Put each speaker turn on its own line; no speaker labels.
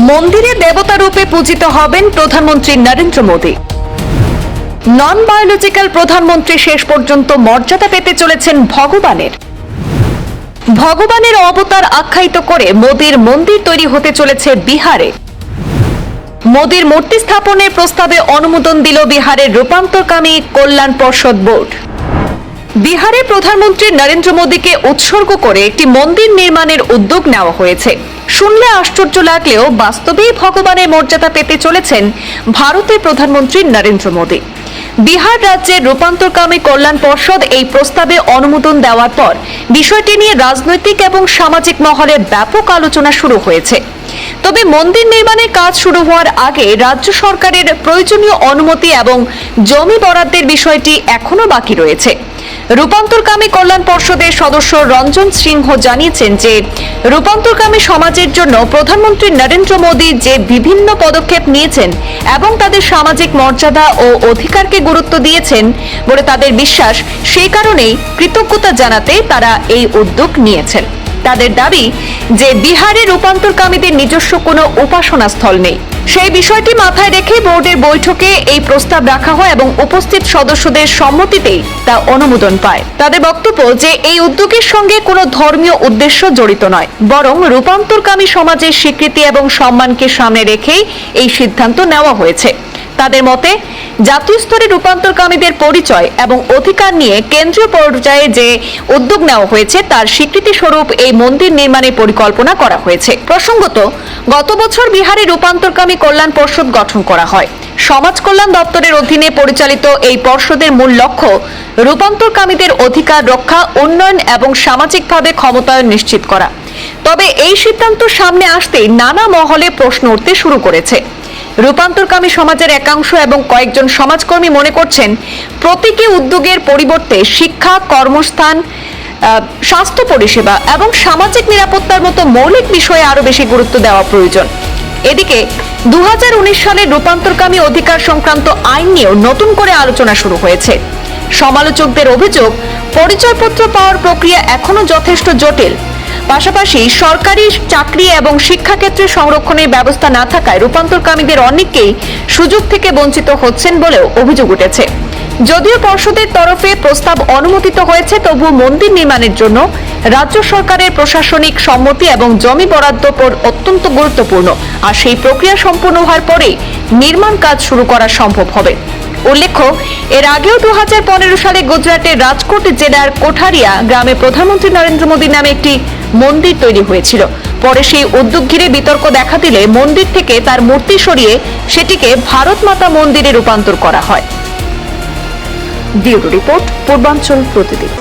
মন্দিরে দেবতা রূপে পূজিত হবেন প্রধানমন্ত্রী নরেন্দ্র মোদী। নন বায়োলজিক্যাল প্রধানমন্ত্রী শেষ পর্যন্ত মর্যাদা পেতে চলেছেন ভগবানের অবতার আখ্যায়িত করে মোদীর মন্দির তৈরি হতে চলেছে বিহারে। মোদীর মূর্তি স্থাপনের প্রস্তাবে অনুমোদন দিল বিহারের রূপান্তরকামী কল্যাণ পর্ষদ বোর্ড। বিহারে প্রধানমন্ত্রী নরেন্দ্র মোদীকে উৎসর্গ করে একটি মন্দির নির্মাণের উদ্যোগ নেওয়া হয়েছে। শুনলে আশ্চর্য লাগলেও বাস্তবেই ভগবানের মর্যাদা পেতে চলেছেন ভারতের প্রধানমন্ত্রী নরেন্দ্র মোদী। বিহার রাজ্যের রূপান্তরকামী কল্যাণ পর্ষদ এই প্রস্তাবে অনুমোদন দেওয়ার পর বিষয়টি নিয়ে রাজনৈতিক এবং সামাজিক মহলে ব্যাপক আলোচনা শুরু হয়েছে। তবে মন্দির নির্মাণের কাজ শুরু হওয়ার আগে রাজ্য সরকারের প্রয়োজনীয় অনুমতি এবং জমি বরাদ্দের বিষয়টি এখনো বাকি রয়েছে। রূপান্তরকামী কল্যাণ পর্ষদের সদস্য রঞ্জন সিংহ জানিয়েছেন যে রূপান্তরকামী সমাজের জন্য প্রধানমন্ত্রী নরেন্দ্র মোদী যে বিভিন্ন পদক্ষেপ নিয়েছেন এবং তাদের সামাজিক মর্যাদা ও অধিকারকে গুরুত্ব দিয়েছেন বলে তাদের বিশ্বাস, সেই কারণেই কৃতজ্ঞতা জানাতে তারা এই উদ্যোগ নিয়েছেন। তাদের দাবি যে বিহারে রূপান্তরকামীদের নিজস্ব কোনো উপাসনা স্থল নেই। সেই বিষয়টি মাথায় রেখে বোর্ডের বৈঠকে এই প্রস্তাব রাখা হয় এবং উপস্থিত সদস্যদের সম্মতিতেই তা অনুমোদন পায়। তাদের বক্তব্য যে এই উদ্যোগের সঙ্গে কোনো ধর্মীয় উদ্দেশ্য জড়িত নয়, বরং রূপান্তরকামী সমাজের স্বীকৃতি এবং সম্মানকে সামনে রেখেই এই সিদ্ধান্ত নেওয়া হয়েছে। তাদের মতে জাতীয় স্তরে রূপান্তরকামীদের পরিচয় এবং অধিকার নিয়ে কেন্দ্রীয় পর্যায়ে যে উদ্যোগ নেওয়া হয়েছে তার স্বীকৃতি স্বরূপ এই মন্দির নির্মাণের পরিকল্পনা করা হয়েছে। প্রসঙ্গত, গত বছর বিহারে রূপান্তরকামী কল্যাণ পর্ষদ গঠন করা হয়। সমাজ কল্যাণ দপ্তরের অধীনে পরিচালিত এই পর্ষদের মূল লক্ষ্য রূপান্তরকামীদের অধিকার রক্ষা, উন্নয়ন এবং সামাজিকভাবে ক্ষমতায়ন নিশ্চিত করা। তবে এই সিদ্ধান্ত সামনে আসতেই নানা মহলে প্রশ্ন উঠতে শুরু করেছে। রূপান্তরকামী সমাজের একাংশ এবং কয়েকজন সমাজকর্মী মনে করছেন প্রতীকী উদ্যোগের পরিবর্তে শিক্ষা, কর্মস্থান, স্বাস্থ্য পরিষেবা এবং সামাজিক নিরাপত্তার মতো মৌলিক বিষয়ে আরো বেশি গুরুত্ব দেওয়া প্রয়োজন। এদিকে 2019 সালের রূপান্তরকামী অধিকার সংক্রান্ত আইন নিয়েও নতুন করে আলোচনা শুরু হয়েছে। সমালোচকদের অভিযোগ, পরিচয়পত্র পাওয়ার প্রক্রিয়া এখনো যথেষ্ট জটিল। পাশাপাশি সরকারি চাকরি এবং শিক্ষাক্ষেত্রে সংরক্ষণের ব্যবস্থা না থাকায় রূপান্তরকামীদের অনেকেই সুযোগ থেকে বঞ্চিত হচ্ছেন বলেও অভিযোগ উঠেছে। যদিও পর্ষদের তরফে প্রস্তাব অনুমোদিত হয়েছে, তবুও মন্দির নির্মাণের জন্য রাজ্য সরকারের প্রশাসনিক সম্মতি এবং জমি বরাদ্দ অত্যন্ত গুরুত্বপূর্ণ, আর সেই প্রক্রিয়া সম্পূর্ণ হওয়ার পরেই নির্মাণ কাজ শুরু করা সম্ভব হবে। উল্লেখ্য, এর আগেও 2015 সালে গুজরাটের রাজকোট জেলার কোঠারিয়া গ্রামে প্রধানমন্ত্রী নরেন্দ্র মোদীর নামে একটি মন্দির তৈরি হয়েছিল। পরে সেই উদ্যোগ ঘিরে বিতর্ক দেখা দিলে মন্দির থেকে তার মূর্তি সরিয়ে সেটিকে ভারত মাতা মন্দিরে রূপান্তর করা হয়। ব্যুরো রিপোর্ট, পূর্বাঞ্চল প্রতিদিন।